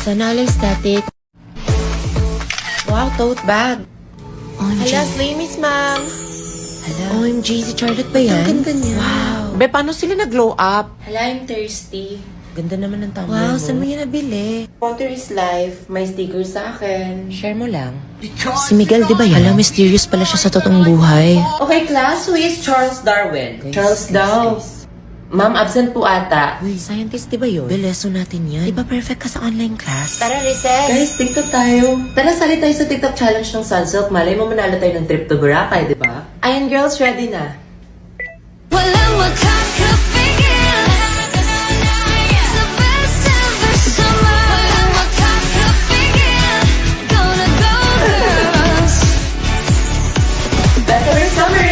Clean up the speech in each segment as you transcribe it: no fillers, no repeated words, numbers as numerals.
Sana all aesthetic. Wow, tote bag. OMG. Hala, slay miss ma'am. Hala. OMG, si Charlotte ba yan? Ang ganda niya. Wow. Be, paano sila nag-glow up? Hala, I'm thirsty. Ganda naman ng tumbler Wow, mo. saan mo yan nabili? Water is life. May sticker sa akin. Share mo lang. Si Miguel, di ba yan? Hala, mysterious pala siya sa totoong buhay. Okay, class, who is Charles Darwin? Charles daw. Ma'am, absent po ata. Uy, scientist, di ba yun? Beleso natin yan. Di ba perfect ka sa online class? Tara, recess. Guys, TikTok tayo. Tara, sali tayo sa TikTok challenge ng Sunsilk. Malay mo manalo tayo ng trip to Boracay, di ba? Ayan, girls, ready na. Walang makakapigil sa best ever summer. Walang makakapigil. Gonna go girls. Best ever summer!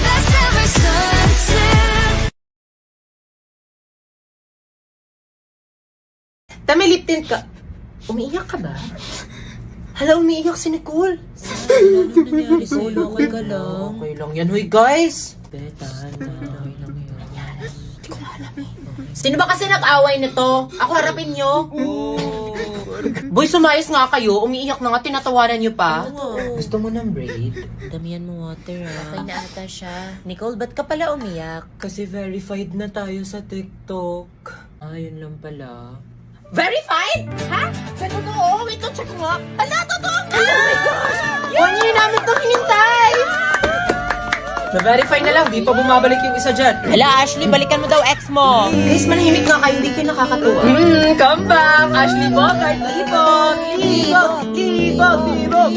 Best ever sunset. Tama, lip tint ka. Umiiyak ka ba? Hala, umiiyak si Nicole. Ano nangyari sa'yo? Okay ka lang. Okay lang yan. Hoy, guys! Betahan na. Okay lang yun. Hindi ko alam eh. Sino ba kasi nag-away nito? Ako harapin nyo. Boy, sumayos nga kayo. Umiiyak na nga. Tinatawanan nyo pa. Oo. Gusto mo ng braid? Damihan mo water ah. Okay na ata siya. Nicole, ba't ka pala umiyak? Kasi verified na tayo sa TikTok. Ayun lang pala. Verified? Ha? Sa totoo? Wait, check mo nga. Hala, totoo nga! Oh my gosh! 1 year namin itong hinintay! Na-verify na lang. Di pa bumabalik yung isa dyan. Hala, Ashley, balikan mo daw ex mo. Guys, manahimik nga kayo. Hindi kayo nakakatuwa. Come back! Ashley Bogart! Libog! Libog! Libog! Libog!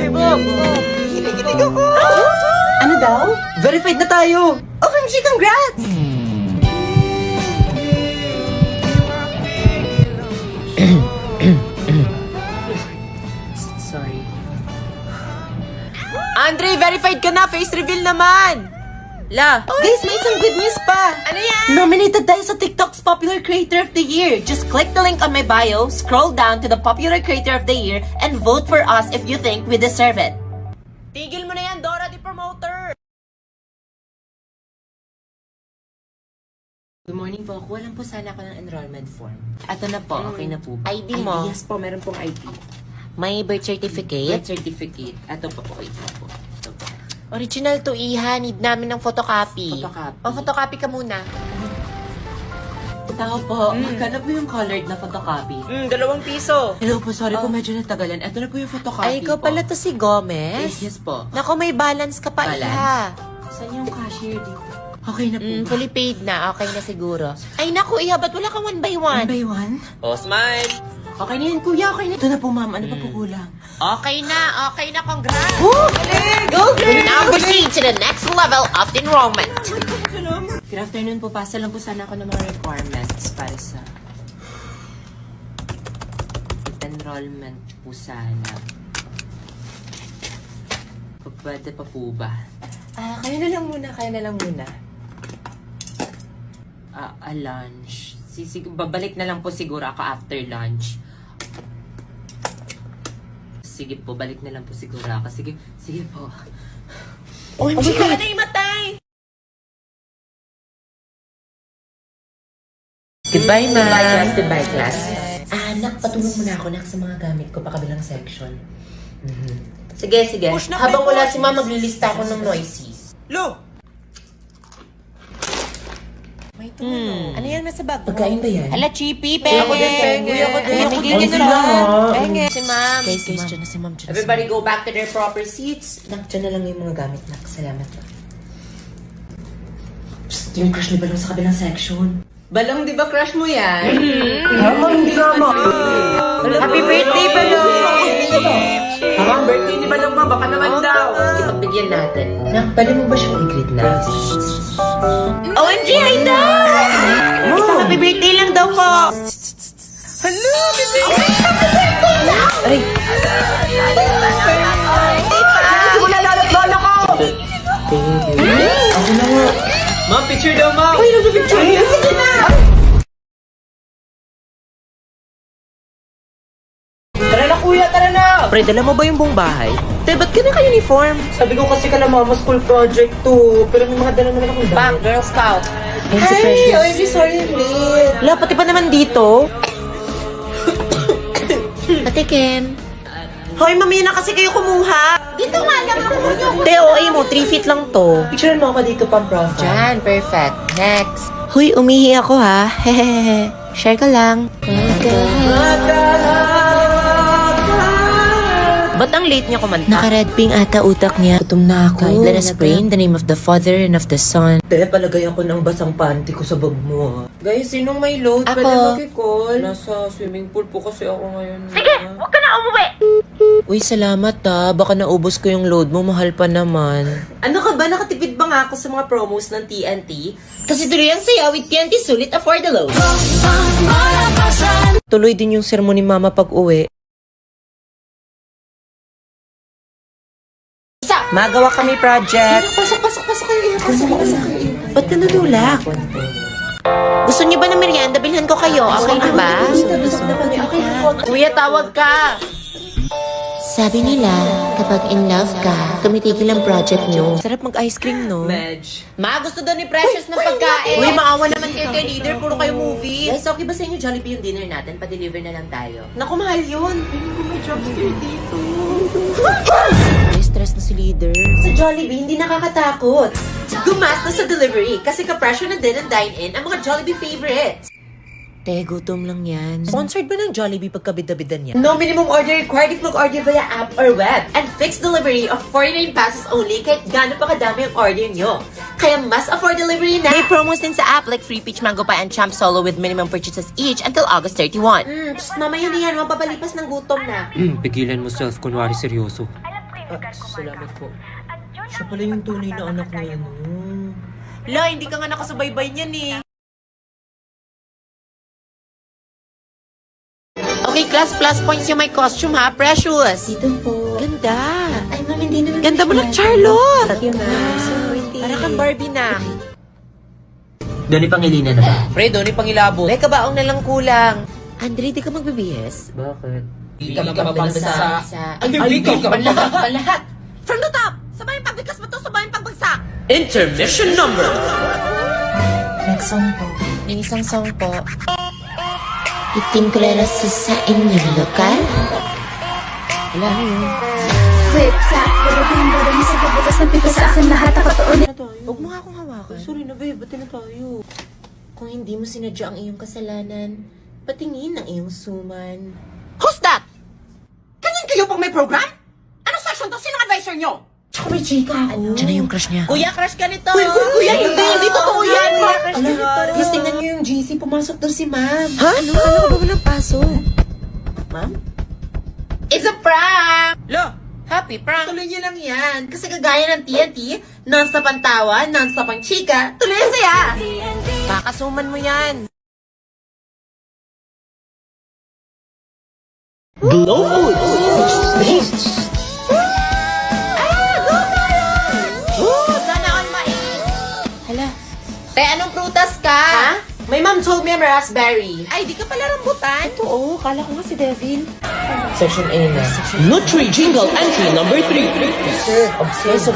Libog! Kinikilig ako! Ano daw? Verified na tayo! OMG, congrats! Sorry. Andre, verified ka na! Face reveal naman! La! Guys, may isang good news pa! Ano yan? Nominated tayo sa TikTok's Popular Creator of the Year. Just click the link on my bio, scroll down to the Popular Creator of the Year, and vote for us if you think we deserve it. Tigil mo na yan, Dora the Promoter! Good morning po. Kuha lang po sana ako ng enrollment form. Ato na po. Okay na po ba? ID mo? Yes po. Meron pong ID. May birth certificate? Birth certificate. Ato po po. Wait lang po. Ito po. Original to, Iha. Need namin ng photocopy. Photocopy. O, photocopy ka muna. Tao po. Magkano po yung colored na photocopy? 2 piso. Hello po. Sorry po. Medyo natagalan. Ito na po yung photocopy Ay, ikaw po. pala to si Gomez? Yes po. Naku, may balance ka pa, Balance? Iha. Saan yung cashier dito? Okay na po ba? Fully paid na. Okay na siguro. Ay, naku, Iha. Ba't wala kang 1 by 1? 1 by 1? Oh, smile! Okay na yan, kuya. Okay na. Ito na po, ma'am. Ano pa po kulang? Okay na. Okay na. Congrats. Go, girl! Now proceed to the next level of enrollment. Good afternoon po. Pasa lang po sana ako ng mga requirements para sa enrollment po sana. Pwede pa po ba? Kayo na lang muna. Kayo na lang muna. Lunch. Babalik na lang po siguro ako after lunch. Sige po, balik na lang po siguro ako. Sige po. OMG ka na imatay. Goodbye, ma'am. Goodbye, class. Goodbye, class. Anak, patulong mo na ako, nak, sa mga gamit ko, pakabilang section. Sige. Push na Habang kayo, wala boss. si ma'am, maglilista ako ng noises. Lo! May tumulong. Ano yung nasa bag mo? Pagkain ba yan? Ala, chippy, penge. Ako din, penge. Ako din. Bigyan Ako niyo din. na lang. Ako din. Penge. Si ma'am. Guys, Guys, ma'am. dyan na si ma'am. Everybody go back to their proper seats. Nak, dyan na lang yung mga gamit, nak. Salamat, nak. Psst, yung crush ni Balong sa kabilang section. Balong, di ba crush mo yan? Hindi naman. Happy birthday, Balong! Ang birthday ni Balong mo, baka naman daw. Sige, pagbigyan natin. Nak, pwede mo ba siyang i-greet na? OMG, hi daw! Isang happy birthday lang daw po. Hello, baby! Aray! Wala lalat-lala ko! Thank you. Ako na nga. Ma'am, picture daw, ma'am! Uy, nag-picture niya. Sige na! Tara na, kuya, tara na! Pre, dala mo ba yung buong bahay? Te, ba't ka naka-uniform? Sabi ko kasi kala mama, school project to. Pero may mga dala naman akong Back, damit. Girl Scout. Hi! OMG, sorry, late. Wala, pati pa naman dito. patikim. Hoy, mamaya na kasi kayo kumuha. Dito nga lang ako yung... Teo, ay mo, 3 feet lang to. Picture mo ako dito pang profile. Diyan, perfect. Next. Huy, umihi ako ha. Hehehe. Share ka lang. Ba't ang late niya kumanta? Naka-red pink ata utak niya. Gutom na ako. Let us pray in the name of the Father and of the Son. Te, palagay ako ng basang panty ko sa bag mo. Guys, sinong may load? Ako. Pwede makikall? Nasa swimming pool po kasi ako ngayon. Sige, Huwag ka na umuwi! Uy, salamat Baka naubos ko yung load mo. Mahal pa naman. Ano ka ba? Nakatipid ba nga ako sa mga promos ng TNT? Kasi tuloy ang saya with TNT Sulit Afford the Load. Malabasan. Tuloy din yung sermon ni Mama pag uwi. Magawa kami project. Pasok kayo. Ba't ka natulak? Gusto niyo ba ng merienda? Bilhan ko kayo. Okay na ba? Kuya, tawag ka. Sabi nila, kapag in love ka, tumitigil ang project niyo. Sarap mag-ice cream, no? Medj. Ma, gusto daw ni Precious ng pagkain. Uy, maawa naman kayo kay leader. Puro kayo movie. Guys, okay ba sa inyo Jollibee yung dinner natin? Pa-deliver na lang tayo. Naku, mahal yun. Piling ko may job scare dito. May stress na si leader. Sa Jollibee, hindi nakakatakot. Gumastos sa delivery kasi ka-pressure na din ang dine-in ang mga Jollibee favorites. Te, gutom lang yan. Sponsored ba ng Jollibee pagkabida-bida niya? No minimum order required if mag-order via app or web. And fixed delivery of 49 pesos only kahit gaano pa kadami ang order nyo. Kaya mas afford delivery na. May promos din sa app like Free Peach Mango Pie and Champ Solo with minimum purchases each until August 31. Mamaya na yan, mapapalipas ng gutom na. Pigilan mo self, kunwari seryoso. Salamat po. Siya pala yung tunay na anak ngayon. La, hindi ka nga nakasubaybay niyan eh. Okay, class, plus points yung my costume ha, Precious. Dito po. Ganda. Ay, ma'am, hindi naman. Ganda mo ng Charlotte. Thank you, ma'am. So pretty. Para kang Barbie na. Doni Pangilinan na ba? Pre, doon ipangilabot. May kabaong na lang kulang. Andre, di ka magbibihis? Bakit? Di ka mapapagsa. Ay, Lahat. From the top. Sabayin pagbigkas mo to, sabayin pagbagsak. Intermission number! Next song po. May isang song po. Itim kuleras sa inyong lokal. Wala na yun. Quick clap, badabing sa pabutas ng pito sa akin lahat nakatuon. Huwag mo nga akong hawakan. Sorry na, babe. Ba't na tayo? Kung hindi mo sinadya ang iyong kasalanan, patingin ang iyong suman. Who's that? Ganyan kayo pag may program? Anong section to? Sinong advisor nyo? Tsaka may chika ako. Diyan na yung crush niya. Kuya, crush ka nito. Kuya, hindi totoo yan. Guys, tingnan niyo yung GC. Pumasok daw si ma'am. Ha? Ano? Ano ka ba walang pasok? Ma'am? It's a prank. Lo, happy prank. Tuloy niyo lang yan. Kasi kagaya ng TNT, non-stop ang tawa, non-stop ang chika, tuloy ang saya. Kakasuman mo yan. Sana all mais. Hala, Te, anong prutas ka? Ha? My mom told me I'm a raspberry. Ay, di ka pala rambutan. Oo, kala ko nga si Devil. Section A na. Nutri Jingle Entry number 3. Sir, observe.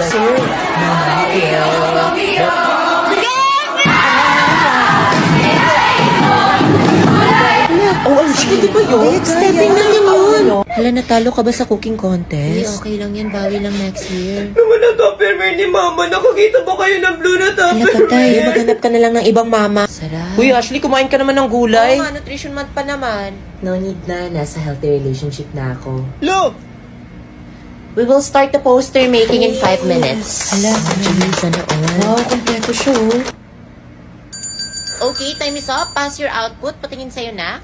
OMG, di ba yun? stepping na yun yun. hala, natalo ka ba sa cooking contest? Okay lang yan, bawi lang next year. Naman na tupperware ni Mama. Nakakita ba kayo ng blue na Hala, patay. Maghanap ka na lang ng ibang mama. Sarap. Uy, Ashley, kumain ka naman ng gulay. Oo nga, nutrition month pa naman. No need na, nasa healthy relationship na ako. Lo! We will start the poster making in 5 minutes. Hala, sana all. Wow, kompleto siya oh. Okay, time is up. Pass your output. Patingin sa'yo na.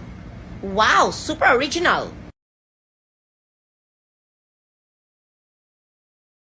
Wow, super original.